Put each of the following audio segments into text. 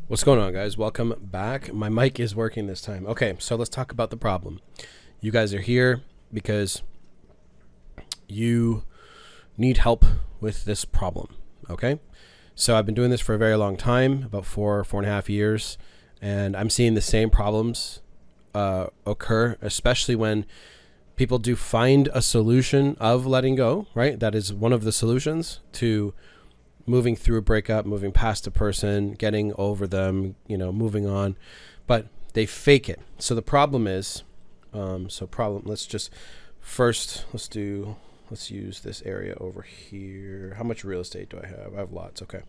What's going on, guys? Welcome back. My mic is working this time. Okay, so let's talk about the problem. You guys are here because you need help with this problem. Okay, so I've been doing this for a very long time, about 4.5 years, and I'm seeing the same problems occur, especially when people do find a solution of letting go, right? That is one of the solutions to moving through a breakup, moving past a person, getting over them, moving on, but they fake it. So the problem is, let's use this area over here. How much real estate do I have? I have lots. Okay.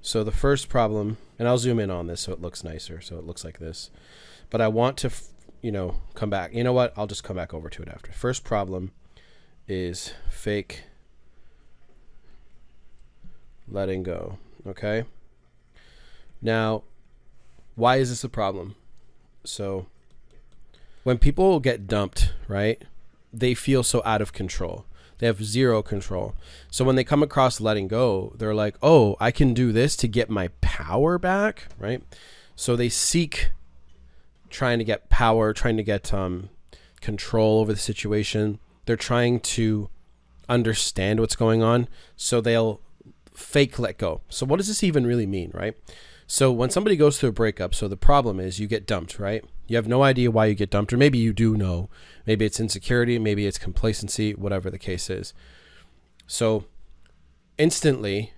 So the first problem, and I'll zoom in on this so it looks nicer. So it looks like this, but I want to, come back. You know what? I'll just come back over to it after. First problem is fake letting go. Okay. Now, why is this a problem? So when people get dumped, right, they feel so out of control. They have zero control. So when they come across letting go, they're like, oh, I can do this to get my power back, right? So they seek trying to get power, trying to get control over the situation. They're trying to understand what's going on. So they'll fake let go. So what does this even really mean, right? So when somebody goes through a breakup, so the problem is you get dumped, right? You have no idea why you get dumped, or maybe you do know. Maybe it's insecurity, maybe it's complacency, whatever the case is. So instantly,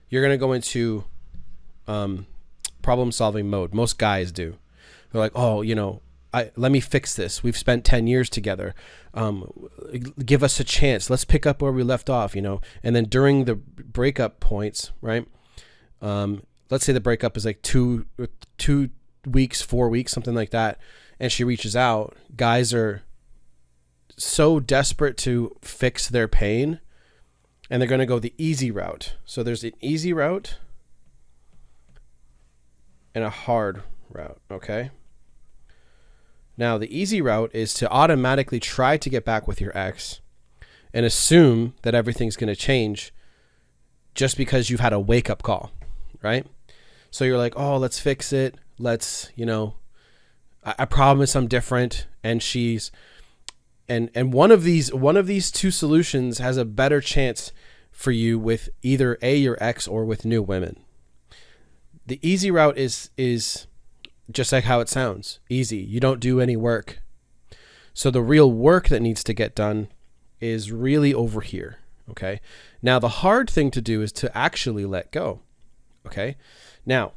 you're going to go into problem-solving mode. Most guys do. They're like, oh, let me fix this. We've spent 10 years together. Give us a chance. Let's pick up where we left off, And then during the breakup points, right? Let's say the breakup is like 2 weeks, 4 weeks, something like that. And she reaches out. Guys are so desperate to fix their pain, and they're going to go the easy route. So there's an easy route and a hard route. Okay. Now, the easy route is to automatically try to get back with your ex and assume that everything's going to change just because you've had a wake-up call, right? So you're like, oh, let's fix it. Let's, I promise I'm different. And she's, and one of these two solutions has a better chance for you with either your ex or with new women. The easy route is just like how it sounds, easy. You don't do any work. So the real work that needs to get done is really over here. Okay. Now the hard thing to do is to actually let go. Okay. Now,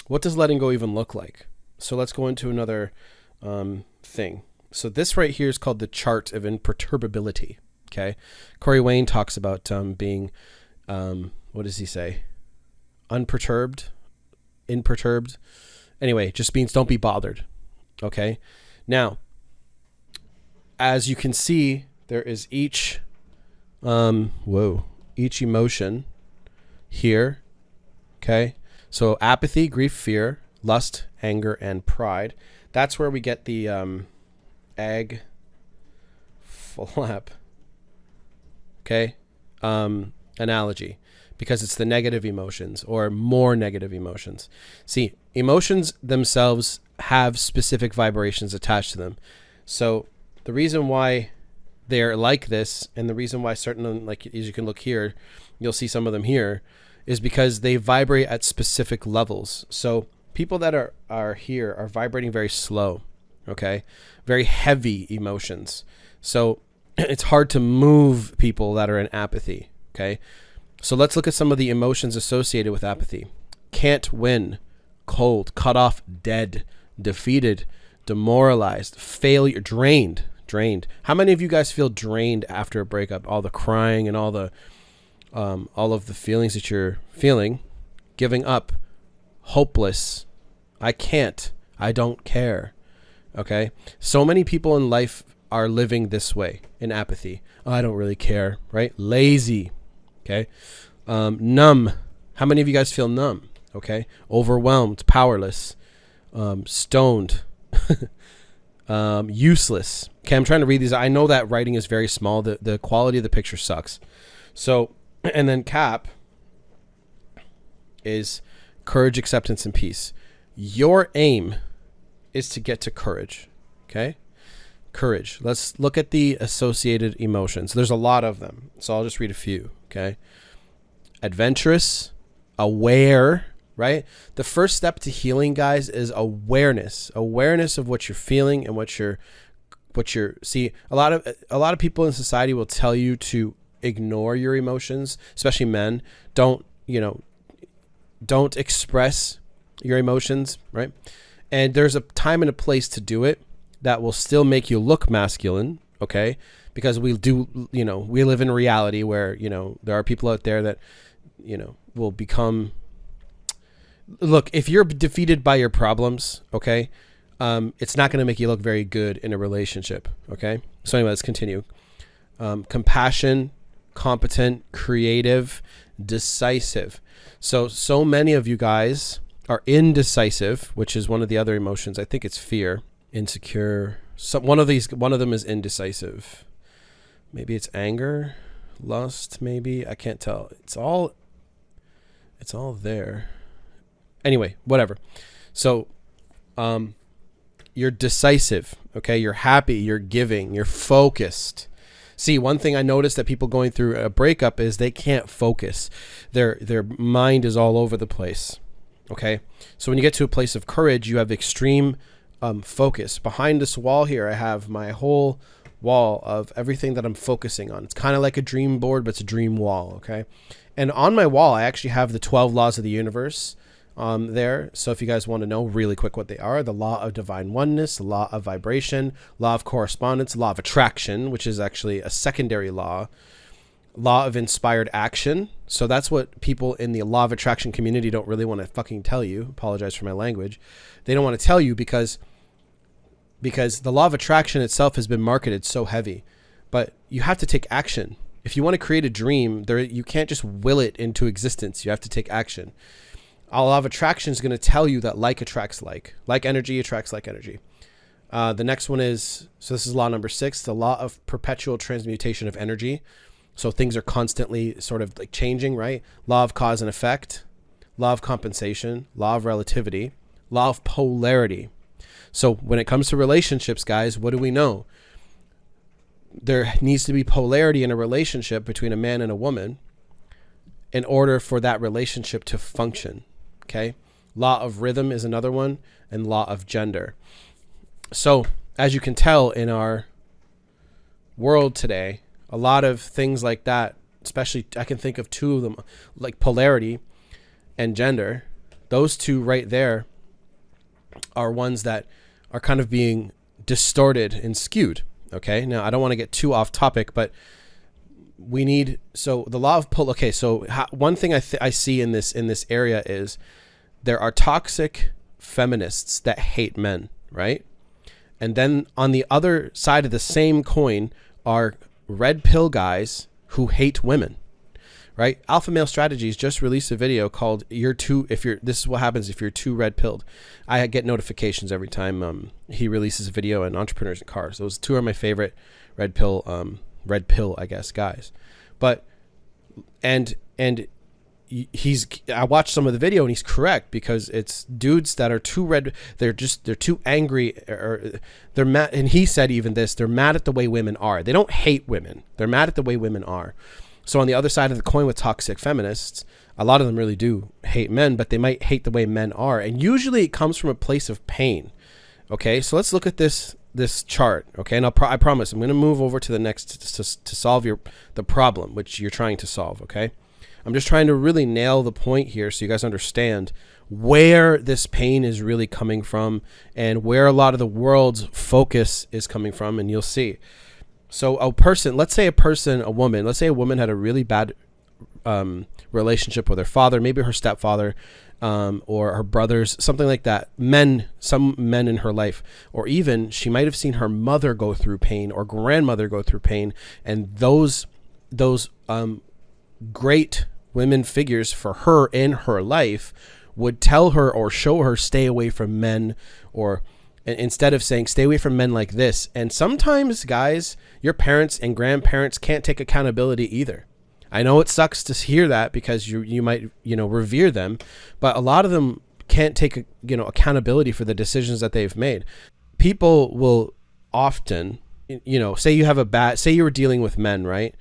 what does letting go even look like? So let's go into another thing. So this right here is called the chart of imperturbability. Okay. Corey Wayne talks about being, what does he say? Unperturbed, imperturbed. Anyway, just means don't be bothered. Okay. Now, as you can see, there is each emotion here. Okay. So apathy, grief, fear, lust, anger, and pride. That's where we get the egg flap. Okay. Analogy. Because it's the negative emotions or more negative emotions. See, emotions themselves have specific vibrations attached to them. So the reason why they're like this, and the reason why certain, like as you can look here, you'll see some of them here, is because they vibrate at specific levels. So people that are here are vibrating very slow, okay? Very heavy emotions. So it's hard to move people that are in apathy, okay? So let's look at some of the emotions associated with apathy. Can't win, cold, cut off, dead, defeated, demoralized, failure, drained. How many of you guys feel drained after a breakup? All the crying and all of the feelings that you're feeling. Giving up, hopeless, I can't, I don't care. Okay? So many people in life are living this way, in apathy. Oh, I don't really care, right? Lazy. Okay. Numb. How many of you guys feel numb? Okay. Overwhelmed, powerless, stoned, useless. Okay. I'm trying to read these. I know that writing is very small. The quality of the picture sucks. So, and then cap is courage, acceptance, and peace. Your aim is to get to courage. Okay? Courage. Let's look at the associated emotions. There's a lot of them, so I'll just read a few. Okay? Adventurous, aware, right? The first step to healing, guys, is awareness. Awareness of what you're feeling and what you're see, a lot of people in society will tell you to ignore your emotions, especially men. Don't express your emotions, right? And there's a time and a place to do it that will still make you look masculine, okay? Because we live in a reality where, there are people out there that, will become, look, if you're defeated by your problems, okay, it's not going to make you look very good in a relationship, okay? So anyway, let's continue. Compassion, competent, creative, decisive. So many of you guys are indecisive, which is one of the other emotions. I think it's fear, insecure. One of them is indecisive. Maybe it's anger, lust, maybe. I can't tell. It's all there. Anyway, whatever. So, you're decisive, okay? You're happy, you're giving, you're focused. See, one thing I noticed that people going through a breakup is they can't focus. Their mind is all over the place, okay? So when you get to a place of courage, you have extreme focus. Behind this wall here, I have my whole wall of everything that I'm focusing on. It's kind of like a dream board, but it's a dream wall, okay? And on my wall, I actually have the 12 laws of the universe there. So if you guys want to know really quick what they are: the law of divine oneness, the law of vibration, law of correspondence, law of attraction, which is actually a secondary law of inspired action. So that's what people in the law of attraction community don't really want to fucking tell you. Apologize for my language. They don't want to tell you because the law of attraction itself has been marketed so heavy, but you have to take action. If you want to create a dream, you can't just will it into existence. You have to take action. A law of attraction is going to tell you that like attracts like energy attracts like energy. The next one is, so this is law number 6, the law of perpetual transmutation of energy. So things are constantly sort of like changing, right? Law of cause and effect, law of compensation, law of relativity, law of polarity. So when it comes to relationships, guys, what do we know? There needs to be polarity in a relationship between a man and a woman in order for that relationship to function. Okay. Law of rhythm is another one, and law of gender. So as you can tell in our world today, a lot of things like that, especially I can think of 2 of them, like polarity and gender. Those 2 right there are ones that are kind of being distorted and skewed. Okay. Now I don't want to get too off topic, but we need, so the law of okay. So one thing I see in this area is there are toxic feminists that hate men, right? And then on the other side of the same coin are red pill guys who hate women, right? Alpha Male Strategies just released a video called this is what happens if you're too red pilled. I get notifications every time he releases a video on entrepreneurs and cars. Those 2 are my favorite red pill, I guess, guys. But and I watched some of the video and he's correct, because it's dudes that are too red. They're too angry, or they're mad. And he said even this, they're mad at the way women are. They don't hate women. They're mad at the way women are. So on the other side of the coin with toxic feminists, a lot of them really do hate men, but they might hate the way men are. And usually it comes from a place of pain. Okay. So let's look at this chart. Okay. And I promise I'm going to move over to the next to solve the problem, which you're trying to solve. Okay. I'm just trying to really nail the point here so you guys understand where this pain is really coming from and where a lot of the world's focus is coming from, and you'll see. So let's say a woman had a really bad relationship with her father, maybe her stepfather, or her brothers, something like that. Some men in her life, or even she might have seen her mother go through pain or grandmother go through pain, and those great women figures for her in her life would tell her or show her stay away from men, or instead of saying stay away from men like this. And sometimes, guys, your parents and grandparents can't take accountability either. I know it sucks to hear that because you might, revere them, but a lot of them can't take, accountability for the decisions that they've made. People will often, say you were dealing with men, right?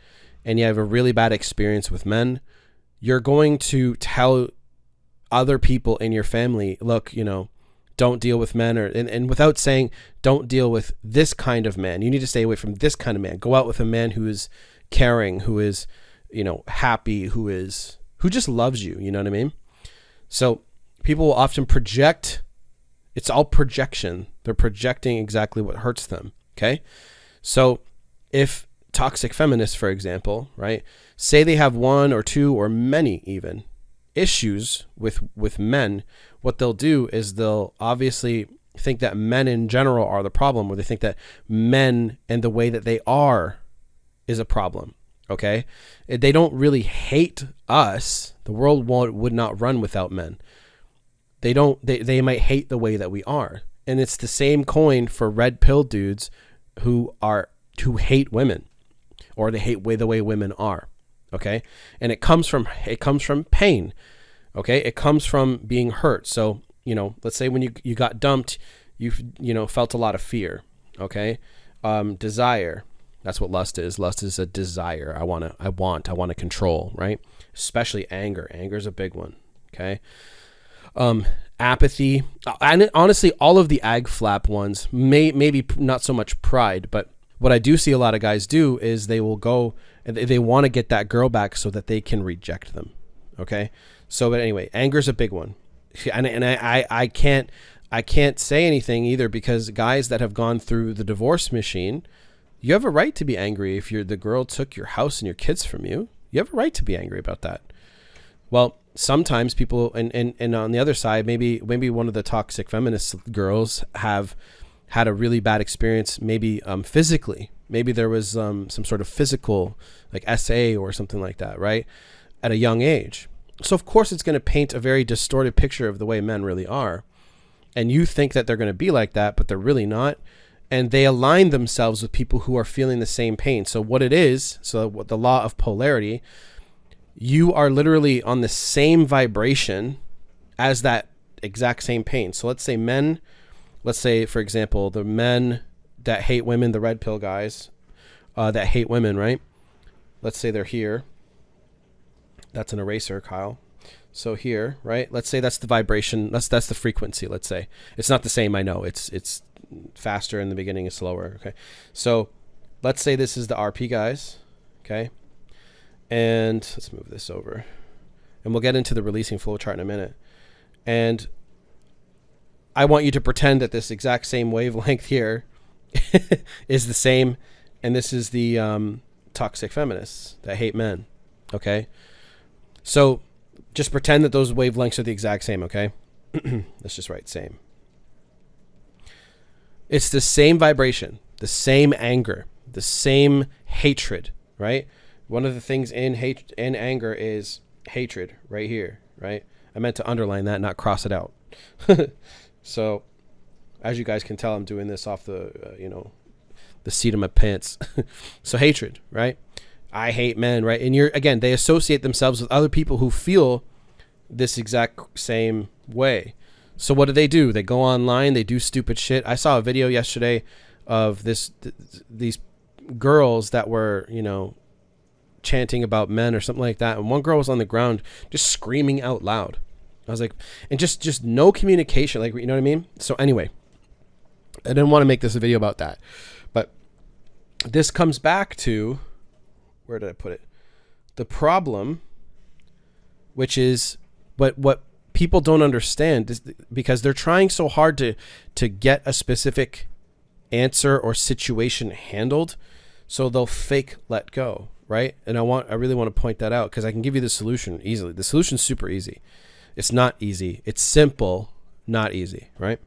And you have a really bad experience with men. You're going to tell other people in your family, look, don't deal with men, and without saying, don't deal with this kind of man. You need to stay away from this kind of man. Go out with a man who is caring, who is, happy, who just loves you. You know what I mean? So people will often project. It's all projection. They're projecting exactly what hurts them. Okay. So if toxic feminists, for example, right, say they have one or two or many even issues with men, what they'll do is they'll obviously think that men in general are the problem, or they think that men and the way that they are is a problem. Okay. They don't really hate us. The world would not run without men. They might hate the way that we are. And it's the same coin for red pill dudes who hate women, or they hate the way women are. Okay. And it comes from pain. Okay. It comes from being hurt. So, let's say when you got dumped, you felt a lot of fear. Okay. Desire. That's what lust is. Lust is a desire. I want to control, right? Especially anger. Anger is a big one. Okay. Apathy. And honestly, all of the ag flap ones, maybe not so much pride, but what I do see a lot of guys do is they will go and they want to get that girl back so that they can reject them. Okay. So, but anyway, anger is a big one. And I can't say anything either, because guys that have gone through the divorce machine, you have a right to be angry if the girl took your house and your kids from you. You have a right to be angry about that. Well, sometimes people, and on the other side, maybe one of the toxic feminist girls have had a really bad experience, maybe physically. Maybe there was some sort of physical, like SA or something like that, right? At a young age. So of course it's going to paint a very distorted picture of the way men really are. And you think that they're going to be like that, but they're really not. And they align themselves with people who are feeling the same pain. So what it is, what the law of polarity, you are literally on the same vibration as that exact same pain. So let's say, for example, the men that hate women, the red pill guys that hate women, right? Let's say they're here. That's an eraser, Kyle. So here, right? Let's say that's the vibration. That's the frequency. Let's say it's not the same. I know it's faster in the beginning, is slower. Okay. So let's say this is the RP guys. Okay. And let's move this over, and we'll get into the releasing flow chart in a minute. And I want you to pretend that this exact same wavelength here is the same. And this is the toxic feminists that hate men. Okay. So just pretend that those wavelengths are the exact same. Okay. Let's just write same. It's the same vibration, the same anger, the same hatred, right? One of the things in anger is hatred right here, right? I meant to underline that, not cross it out. So as you guys can tell, I'm doing this off the seat of my pants. So hatred, right? I hate men, right? And again, they associate themselves with other people who feel this exact same way. So what do? They go online, they do stupid shit. I saw a video yesterday of these girls that were, chanting about men or something like that. And one girl was on the ground just screaming out loud. I was like, and just no communication, like, you know what I mean? So anyway, I didn't want to make this a video about that, but this comes back to, where did I put it? The problem, which is what people don't understand, is because they're trying so hard to get a specific answer or situation handled. So they'll fake let go, right? And I really want to point that out, because I can give you the solution easily. The solution's super easy. It's not easy. It's simple, not easy, right?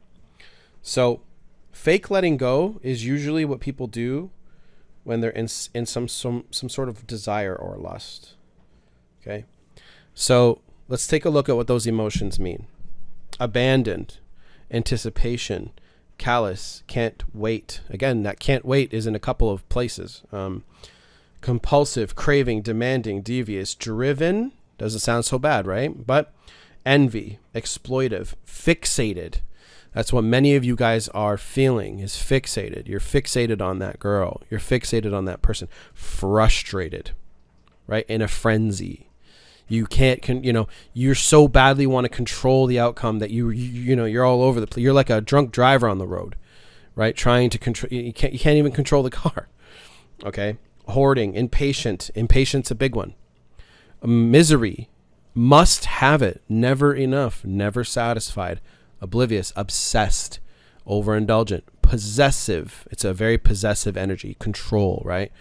So fake letting go is usually what people do when they're in some sort of desire or lust. Okay. So let's take a look at what those emotions mean. Abandoned, anticipation, callous, can't wait. Again, that can't wait is in a couple of places. compulsive, craving, demanding, devious, driven. Doesn't sound so bad, right? But envy, exploitive, fixated. That's what many of you guys are feeling, is fixated. You're fixated on that girl. You're fixated on that person. Frustrated, right? In a frenzy. You can't, you're so badly want to control the outcome that you're all over the place. You're like a drunk driver on the road, right? Trying to control, you can't even control the car. Okay. Hoarding, impatience, a big one. Misery, must have it, never enough, never satisfied, oblivious, obsessed, overindulgent, possessive. It's a very possessive energy, control, right?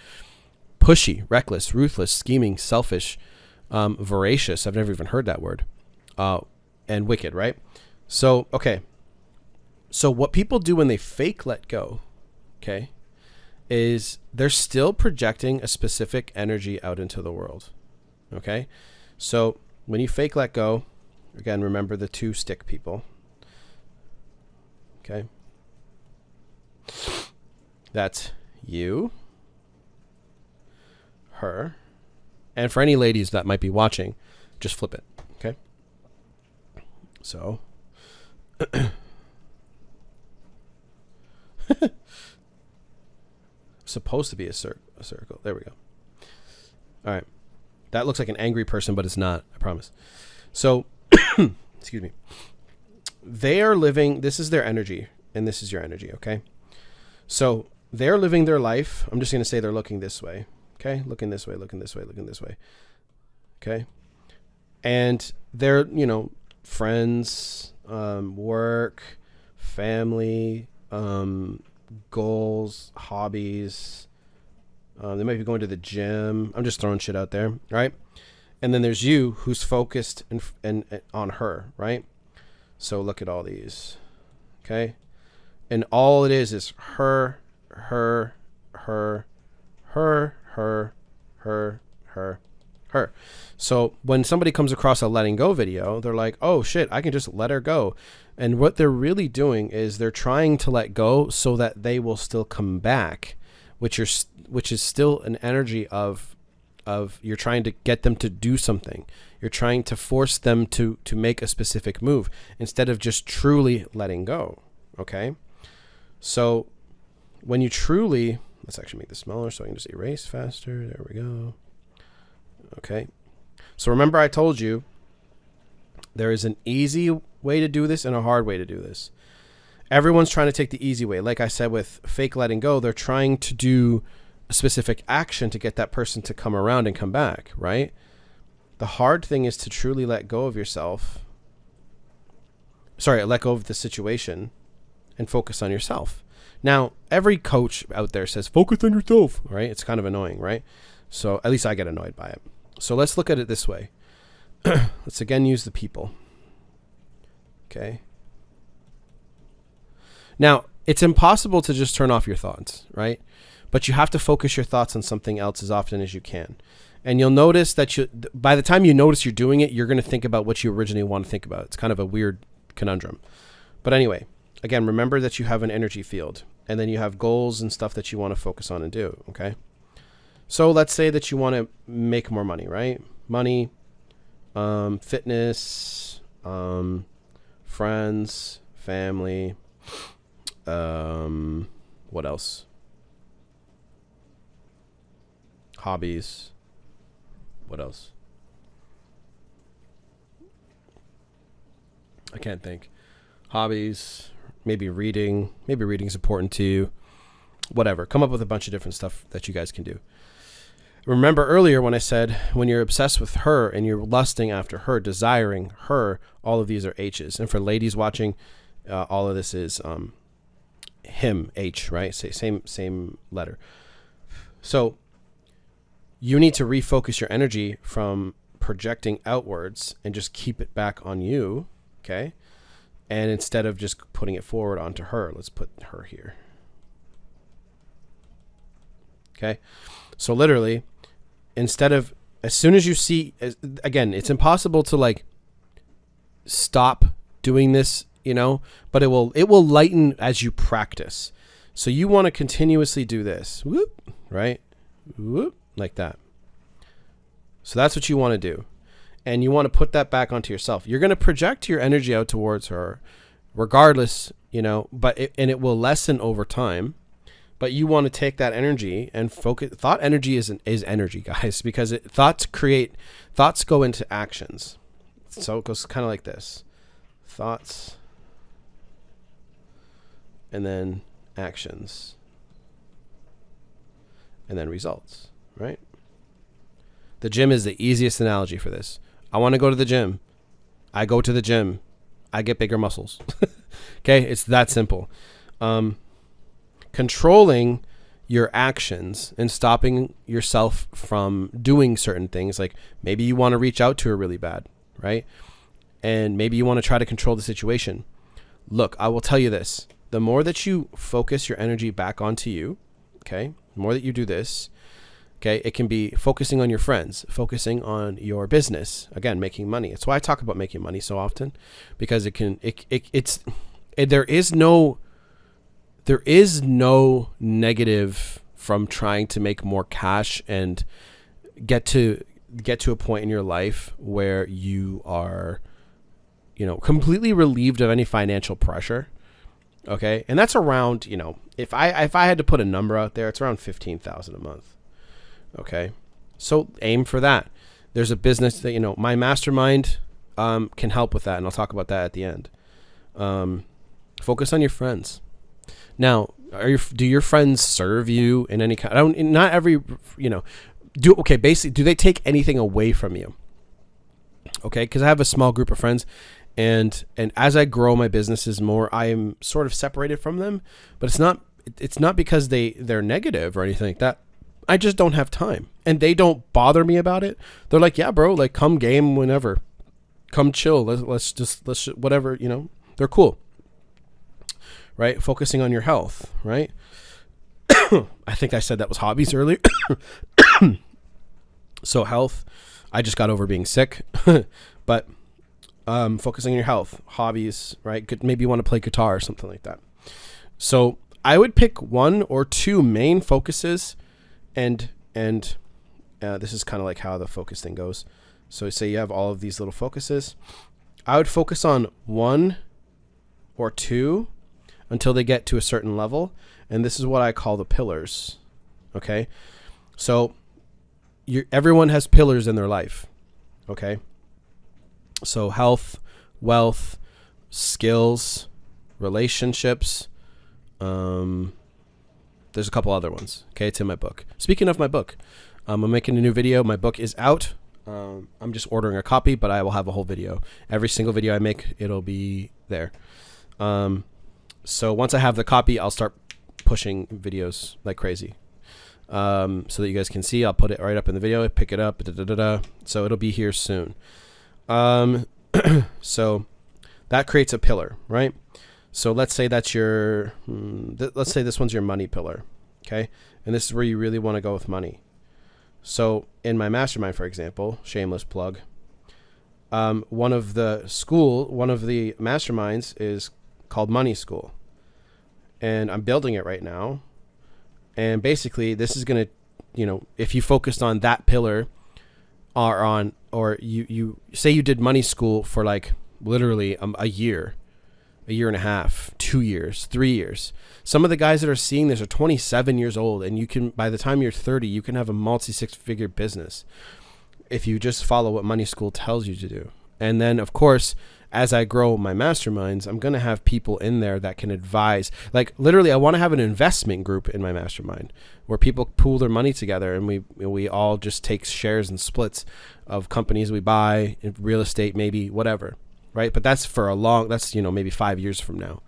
Pushy, reckless, ruthless, scheming, selfish, voracious. I've never even heard that word. And wicked, right? So, okay. So what people do when they fake let go, okay, is they're still projecting a specific energy out into the world. Okay. So when you fake let go, again, remember the 2 stick people. Okay. That's you, her, and for any ladies that might be watching, just flip it. Okay. So supposed to be a circle. There we go. All right. That looks like an angry person, but it's not, I promise. So, excuse me. They are living, this is their energy, and this is your energy, okay? So they're living their life. I'm just going to say they're looking this way, okay? Looking this way, looking this way, looking this way, okay? And they're, friends, work, family, goals, hobbies. They might be going to the gym. I'm just throwing shit out there, right? And then there's you, who's focused and on her, right? So look at all these, okay? And all it is her, her, her, her, her, her, her, her. So when somebody comes across a letting go video, they're like, oh shit, I can just let her go. And what they're really doing is they're trying to let go so that they will still come back, which is still an energy of you're trying to get them to do something. You're trying to force them to make a specific move instead of just truly letting go. Okay. So when you truly, let's actually make this smaller so I can just erase faster. There we go. Okay. So remember I told you there is an easy way to do this and a hard way to do this. Everyone's trying to take the easy way. Like I said, with fake letting go, they're trying to do a specific action to get that person to come around and come back, right? The hard thing is to truly let go of yourself. Let go of the situation and focus on yourself. Now, every coach out there says, focus on yourself, right? It's kind of annoying, right? So at least I get annoyed by it. So let's look at it this way. Let's again use the people. Okay. Now, it's impossible to just turn off your thoughts, right? But you have to focus your thoughts on something else as often as you can. And you'll notice that by the time you notice you're doing it, you're going to think about what you originally want to think about. It's kind of a weird conundrum. But anyway, again, remember that you have an energy field, and then you have goals and stuff that you want to focus on and do, okay? So let's say that you want to make more money, right? Money, fitness, friends, family, what else? Hobbies. What else? I can't think. Hobbies, maybe reading. Maybe reading's important to you. Whatever. Come up with a bunch of different stuff that you guys can do. Remember earlier when I said when you're obsessed with her and you're lusting after her, desiring her, all of these are H's. And for ladies watching, all of this is him, H, right? Same letter. So you need to refocus your energy from projecting outwards and just keep it back on you, okay? And instead of just putting it forward onto her, let's put her here. Okay? So literally, instead of, as soon as you see, again, it's impossible to like stop doing this, but it will lighten as you practice. So you want to continuously do this, whoop, right? Whoop, like that. So that's what you want to do. And you want to put that back onto yourself. You're going to project your energy out towards her regardless, but it will lessen over time. But you want to take that energy and focus. Thought energy is energy, guys, because thoughts go into actions. So it goes kind of like this. Thoughts and then actions and then results, right? The gym is the easiest analogy for this. I want to go to the gym. I go to the gym. I get bigger muscles. Okay, it's that simple. Controlling your actions and stopping yourself from doing certain things, like maybe you want to reach out to her really bad, right? And maybe you want to try to control the situation. Look, I will tell you this. The more that you focus your energy back onto you, okay, the more that you do this, okay, it can be focusing on your friends, focusing on your business, again, making money. That's why I talk about making money so often, because there is no negative from trying to make more cash and get to a point in your life where you are, completely relieved of any financial pressure. Okay. And that's around, if I had to put a number out there, it's around $15,000 a month. Okay. So aim for that. There's a business that, my mastermind, can help with that. And I'll talk about that at the end. Focus on your friends. Now, do your friends serve you in any kind? Not every, basically, do they take anything away from you? Okay. Cause I have a small group of friends. And as I grow my businesses more, I am sort of separated from them, but it's not because they're negative or anything like that. I just don't have time, and they don't bother me about it. They're like, yeah, bro, like come game whenever, come chill. Let's whatever, they're cool. Right. Focusing on your health. Right. I think I said that was hobbies earlier. So health, I just got over being sick, but focusing on your health, hobbies, right? Maybe you want to play guitar or something like that. So I would pick one or two main focuses, and this is kind of like how the focus thing goes. So say you have all of these little focuses. I would focus on one or two until they get to a certain level, and this is what I call the pillars. Okay, so everyone has pillars in their life. Okay. So health, wealth, skills, relationships. There's a couple other ones. Okay, it's in my book. Speaking of my book, I'm making a new video. My book is out. I'm just ordering a copy, but I will have a whole video. Every single video I make, it'll be there. So once I have the copy, I'll start pushing videos like crazy. So that you guys can see. I'll put it right up in the video. Pick it up. So it'll be here soon. So that creates a pillar, right? So let's say that's let's say this one's your money pillar. Okay. And this is where you really want to go with money. So in my mastermind, for example, shameless plug, one of the masterminds is called Money School, and I'm building it right now. And basically this is going to, if you focused on that pillar, or you say you did money school for like literally a year and a half, 2 years, 3 years. Some of the guys that are seeing this are 27 years old, and by the time you're 30, you can have a multi-six-figure business if you just follow what money school tells you to do. And then of course, as I grow my masterminds, I'm going to have people in there that can advise. Like literally, I want to have an investment group in my mastermind where people pool their money together, and we all just take shares and splits of companies we buy, in real estate, maybe whatever, right? But that's that's maybe 5 years from now.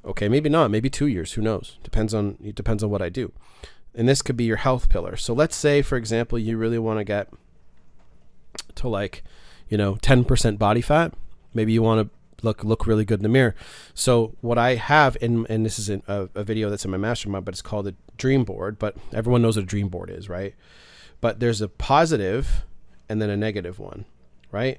Okay, maybe not, maybe 2 years, who knows? Depends on what I do. And this could be your health pillar. So let's say, for example, you really want to get to 10% body fat. Maybe you want to look really good in the mirror. So what I have, and this is a video that's in my mastermind, but it's called a dream board. But everyone knows what a dream board is, right? But there's a positive and then a negative one, right?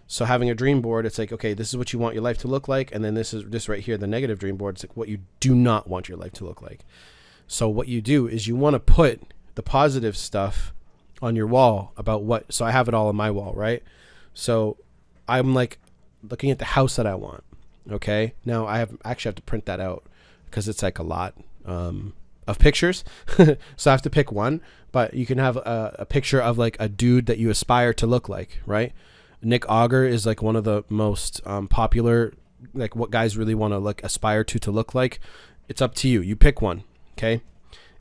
So having a dream board, it's like, okay, this is what you want your life to look like. And then this right here, the negative dream board, it's like what you do not want your life to look like. So what you do is you want to put the positive stuff on your wall about what. So I have it all on my wall, right? So I'm like looking at the house that I want. Okay. Now I have to print that out because it's like a lot of pictures. So I have to pick one, but you can have a picture of like a dude that you aspire to look like, right? Nick Auger is like one of the most popular, like what guys really want to aspire to look like. It's up to you. You pick one. Okay.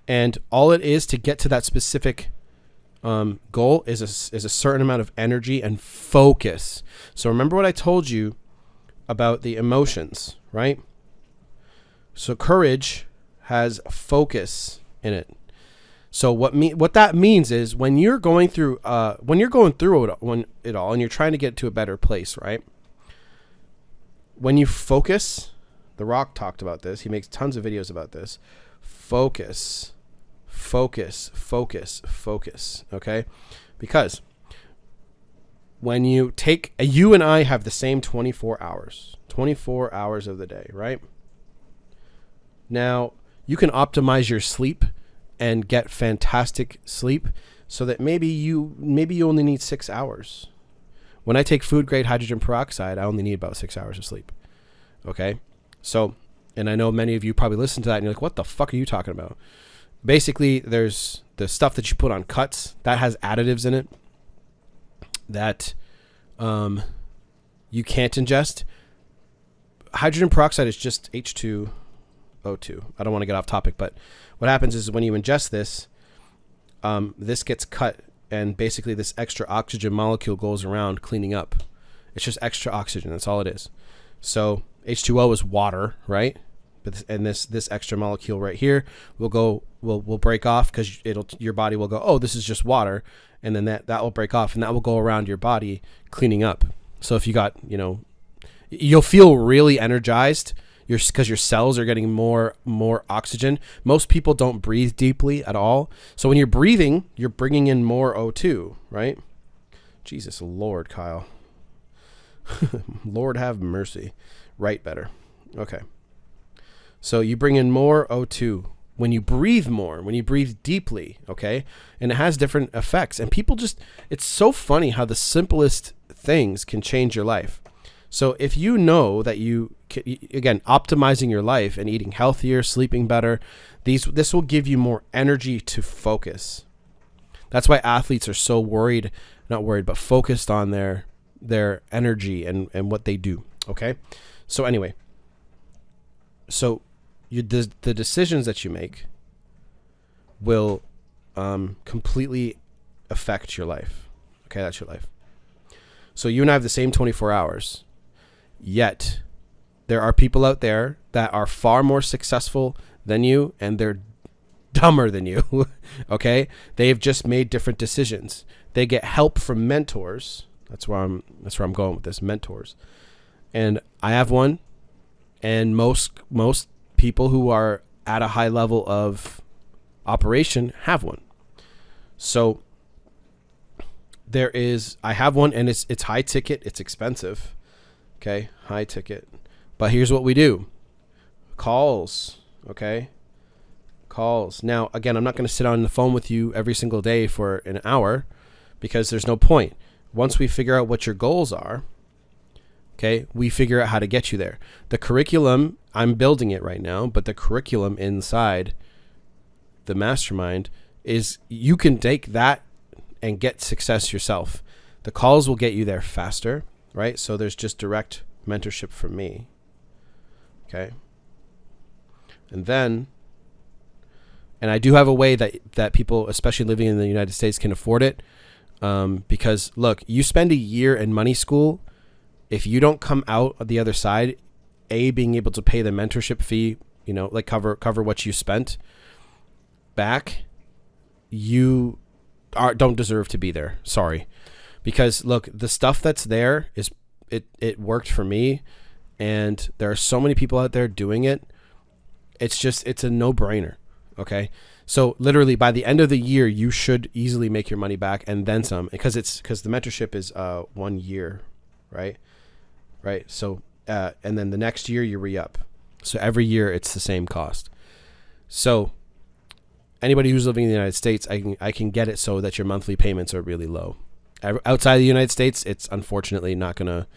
And all it is to get to that specific goal is a certain amount of energy and focus. So remember what I told you about the emotions, right? So courage has focus in it. So what that means is when you're going through it all and you're trying to get to a better place, right? When you focus, The Rock talked about this. He makes tons of videos about this. Focus. Okay? Because when you and I have the same 24 hours of the day, right? Now, you can optimize your sleep and get fantastic sleep so that maybe you only need 6 hours. When I take food grade hydrogen peroxide, I only need about 6 hours of sleep. Okay? So, and I know many of you probably listen to that and you're like, what the fuck are you talking about? Basically, there's the stuff that you put on cuts that has additives in it that you can't ingest. Hydrogen peroxide is just H2O2. I don't want to get off topic, but what happens is when you ingest this, this gets cut, and basically this extra oxygen molecule goes around cleaning up. It's just extra oxygen. That's all it is. So H2O is water, right? But this extra molecule right here will break off because your body will go, oh, this is just water, and then that will break off and that will go around your body cleaning up. So if you got, you'll feel really energized because your cells are getting more oxygen. Most people don't breathe deeply at all. So when you're breathing, you're bringing in more O2, right? Jesus Lord, Kyle. Lord have mercy. Write better. Okay. So you bring in more O2 when you breathe more, when you breathe deeply, okay? And it has different effects. And people it's so funny how the simplest things can change your life. So if you know that again, optimizing your life and eating healthier, sleeping better, this will give you more energy to focus. That's why athletes are so focused on their energy and what they do, okay? So anyway, the decisions that you make will completely affect your life. Okay, that's your life. So you and I have the same 24 hours, yet there are people out there that are far more successful than you, and they're dumber than you. Okay, they've just made different decisions. They get help from mentors. That's where I'm going with this, mentors. And I have one, and most people who are at a high level of operation have one. So I have one, and it's high ticket, it's expensive. Okay, high ticket. But here's what we do. Calls, okay? Calls. Now, again, I'm not going to sit on the phone with you every single day for an hour because there's no point. Once we figure out what your goals are, okay, we figure out how to get you there. The curriculum, I'm building it right now, but the curriculum inside the mastermind is you can take that and get success yourself. The calls will get you there faster, right? So there's just direct mentorship from me. Okay. And I do have a way that people, especially living in the United States, can afford it. Because look, you spend a year in money school. If you don't come out of the other side, being able to pay the mentorship fee, like cover what you spent back, you don't deserve to be there. Sorry. Because look, the stuff that's there it worked for me, and there are so many people out there doing it. It's a no-brainer. Okay. So literally by the end of the year, you should easily make your money back and then some, because the mentorship is 1 year, right? Right. So, and then the next year you re-up. So every year it's the same cost. So anybody who's living in the United States, I can get it so that your monthly payments are really low. Outside of the United States, it's unfortunately not going to.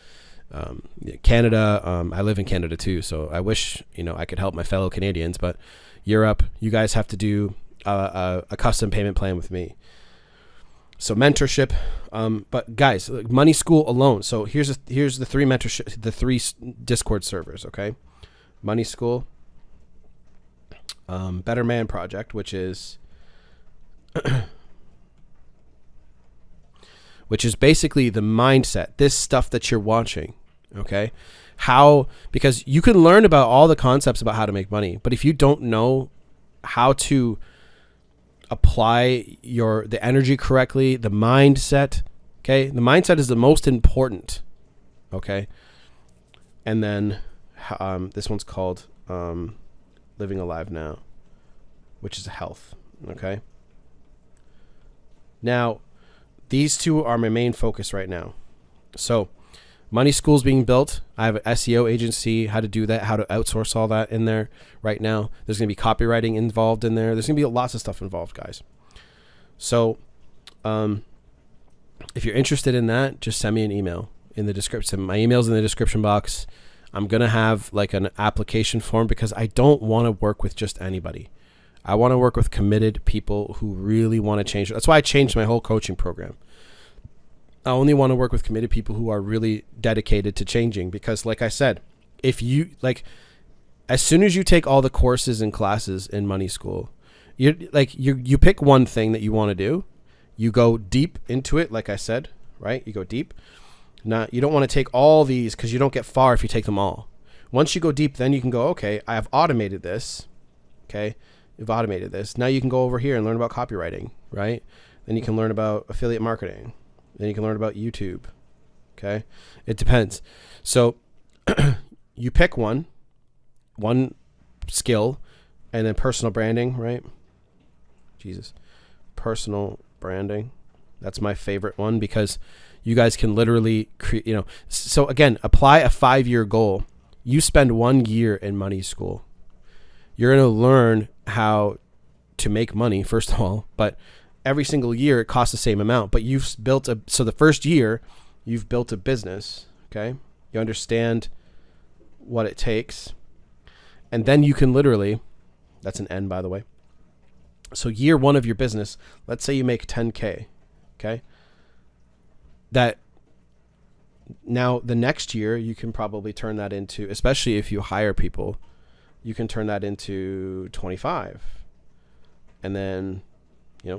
Canada, I live in Canada too, so I wish I could help my fellow Canadians, but Europe, you guys have to do a custom payment plan with me. So mentorship, but guys, Money School alone. So here's the three mentorship, the three Discord servers. Okay, Money School, Better Man Project, which is basically the mindset, this stuff that you're watching. Okay, because you can learn about all the concepts about how to make money, but if you don't know how to apply the energy correctly, the mindset, okay, the mindset is the most important. Okay, and then this one's called Living Alive Now, which is health. Okay, now these two are my main focus right now. So Money School's being built. I have an SEO agency, how to do that, how to outsource all that in there right now. There's going to be copywriting involved in there. There's going to be lots of stuff involved, guys. So if you're interested in that, just send me an email in the description. My email's in the description box. I'm going to have like an application form because I don't want to work with just anybody. I want to work with committed people who really want to change. That's why I changed my whole coaching program. I only want to work with committed people who are really dedicated to changing, because like I said, if you as soon as you take all the courses and classes in Money School, you pick one thing that you want to do, you go deep into it. Like I said, right? You go deep. Now you don't want to take all these because you don't get far if you take them all. Once you go deep, then you can go, okay, I have automated this. Okay. You've automated this. Now you can go over here and learn about copywriting, right? Then you can learn about affiliate marketing. Then you can learn about YouTube. Okay. It depends. So you pick one skill, and then personal branding, right? Jesus. Personal branding. That's my favorite one because you guys can literally create, so again, apply a 5-year goal. You spend 1 year in Money School. You're going to learn how to make money, first of all, but every single year it costs the same amount, but you've built so the first year you've built a business. Okay. You understand what it takes. And then you can literally, that's an N, by the way. So year 1 of your business, let's say you make 10K. Okay. That now the next year you can probably turn that into, especially if you hire people, you can turn that into 25 and then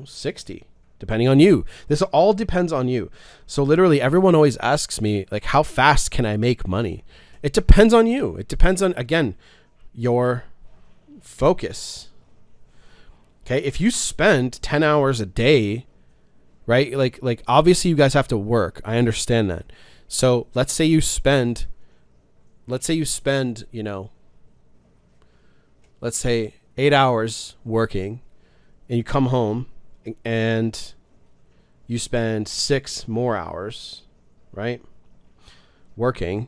60, depending on you. This all depends on you. So literally everyone always asks me, like, how fast can I make money? It depends on you. It depends on, again, your focus. Okay. If you spend 10 hours a day, right? Like obviously you guys have to work. I understand that. So let's say you spend, let's say 8 hours working, and you come home and you spend 6 more hours, right, working,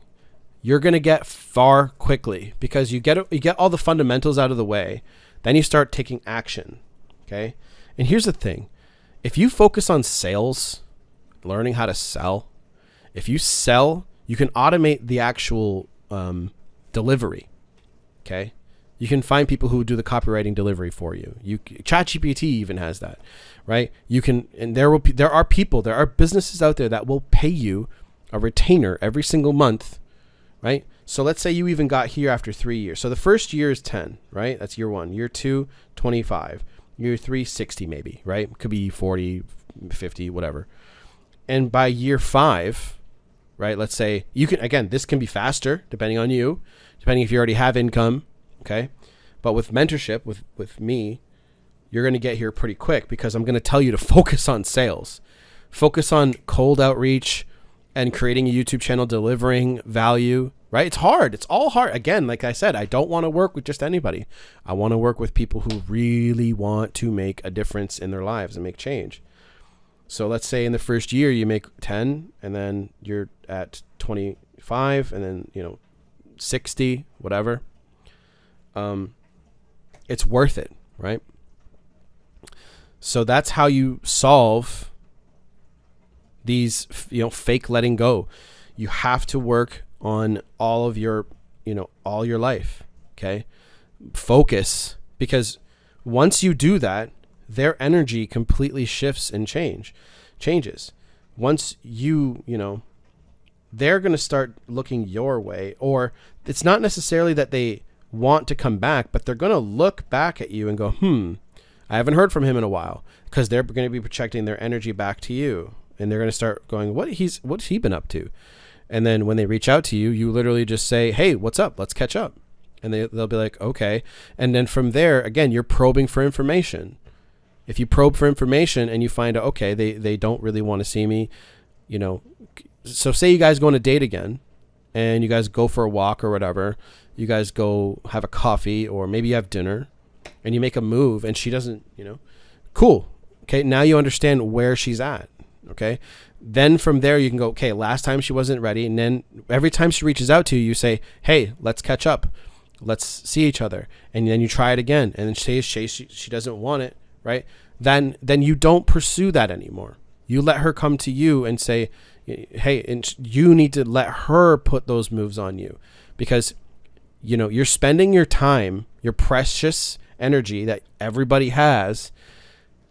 you're going to get far quickly because you get all the fundamentals out of the way. Then you start taking action. Okay. And here's the thing. If you focus on sales, learning how to sell, if you sell, you can automate the actual delivery. Okay. You can find people who do the copywriting delivery for you. ChatGPT even has that, right? You can, and there are businesses out there that will pay you a retainer every single month, right? So let's say you even got here after 3 years. So the first year is 10, right? That's year 1. Year 2, 25. Year 3, 60 maybe, right? Could be 40, 50, whatever. And by year 5, right? Let's say you can, again, this can be faster depending on you, depending if you already have income. Okay. But with mentorship, with me, you're going to get here pretty quick because I'm going to tell you to focus on sales, focus on cold outreach and creating a YouTube channel, delivering value, right? It's hard. It's all hard. Again, like I said, I don't want to work with just anybody. I want to work with people who really want to make a difference in their lives and make change. So let's say in the first year you make 10 and then you're at 25 and then, 60, whatever. It's worth it, right? So that's how you solve these, fake letting go. You have to work on all of your, all your life. Okay. Focus, because once you do that, their energy completely shifts and changes. Once they're going to start looking your way, or it's not necessarily that they want to come back, but they're going to look back at you and go, I haven't heard from him in a while, because they're going to be projecting their energy back to you. And they're going to start going, what's he been up to? And then when they reach out to you, you literally just say, hey, what's up? Let's catch up. And they'll be like, okay. And then from there, again, you're probing for information. If you probe for information and you find out, okay, they don't really want to see me, so say you guys go on a date again and you guys go for a walk or whatever, you guys go have a coffee, or maybe you have dinner and you make a move and she doesn't, cool. Okay. Now you understand where she's at. Okay. Then from there you can go, okay, last time she wasn't ready. And then every time she reaches out to you, you say, hey, let's catch up. Let's see each other. And then you try it again. And then she doesn't want it. Right. Then you don't pursue that anymore. You let her come to you and say, hey, and you need to let her put those moves on you, because, you're spending your time, your precious energy that everybody has,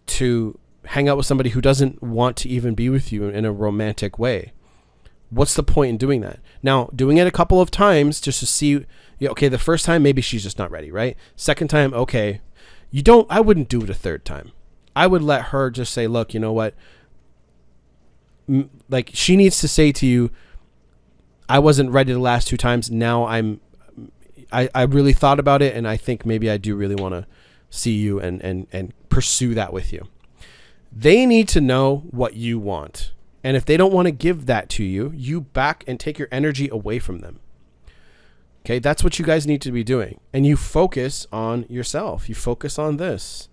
to hang out with somebody who doesn't want to even be with you in a romantic way. What's the point in doing that? Now, doing it a couple of times just to see, okay, the first time, maybe she's just not ready, right? Second time, okay. I wouldn't do it a third time. I would let her just say, look, you know what? Like, she needs to say to you, I wasn't ready the last two times. Now I really thought about it, and I think maybe I do really want to see you and pursue that with you. They need to know what you want. And if they don't want to give that to you, you back and take your energy away from them. Okay, that's what you guys need to be doing. And you focus on yourself. You focus on this.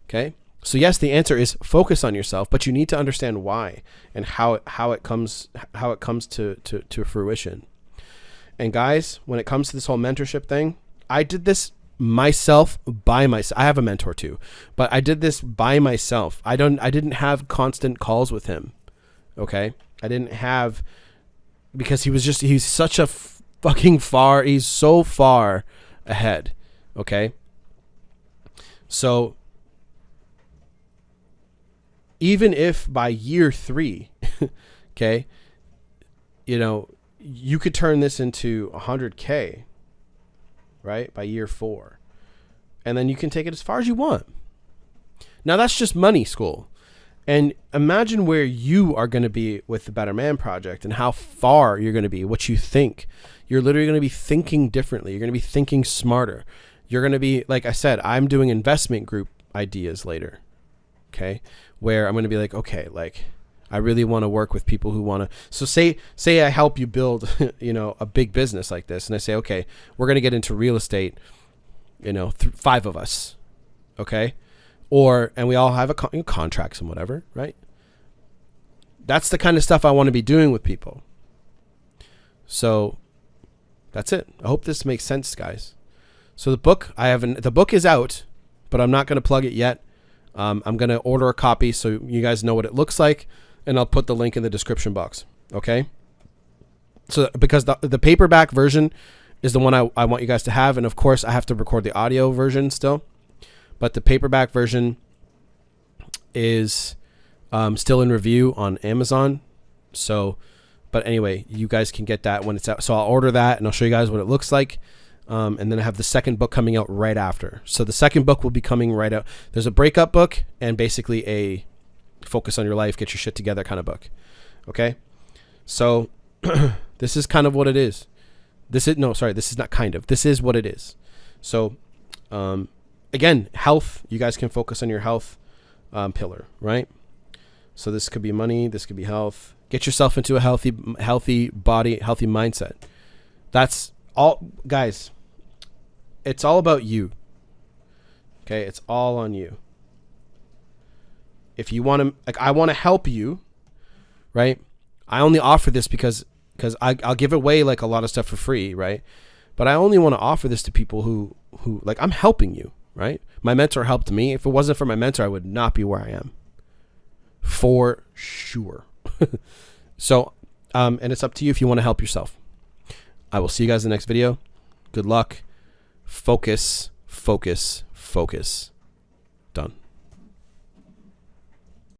Okay? So yes, the answer is focus on yourself, but you need to understand why and how it comes to fruition. And guys, when it comes to this whole mentorship thing, I did this myself by myself. I have a mentor too, but I did this by myself. I didn't have constant calls with him. Okay? I didn't have, because he's such a he's so far ahead. Okay? So even if by year 3, okay, you could turn this into 100K, right? By year 4. And then you can take it as far as you want. Now that's just money school. And imagine where you are going to be with the Better Man Project and how far you're going to be, what you think. You're literally going to be thinking differently. You're going to be thinking smarter. You're going to be, like I said, I'm doing investment group ideas later. Okay. Where I'm going to be like, okay, like I really want to work with people who want to, so say I help you build, a big business like this. And I say, okay, we're going to get into real estate, 5 of us. Okay. And we all have contracts and whatever, right? That's the kind of stuff I want to be doing with people. So that's it. I hope this makes sense, guys. So the book is out, but I'm not going to plug it yet. I'm going to order a copy so you guys know what it looks like, and I'll put the link in the description box. Okay. So because the paperback version is the one I want you guys to have. And of course I have to record the audio version still, but the paperback version is still in review on Amazon. So, but anyway, you guys can get that when it's out. So I'll order that and I'll show you guys what it looks like. And then I have the second book coming out right after. So the second book will be coming right out. There's a breakup book and basically a focus on your life, get your shit together kind of book. Okay. So this is kind of what it is. This is not kind of, this is what it is. So, again, health, you guys can focus on your health, pillar, right? So this could be money. This could be health. Get yourself into a healthy body, healthy mindset. That's all, guys. It's all about you. Okay. It's all on you. If you want to, I want to help you, right? I only offer this because I'll give away like a lot of stuff for free, right? But I only want to offer this to people who like, I'm helping you. right? My mentor helped me. If it wasn't for my mentor, I would not be where I am. For sure. So, and it's up to you if you want to help yourself. I will see you guys in the next video. Good luck. Focus, focus, focus. Done.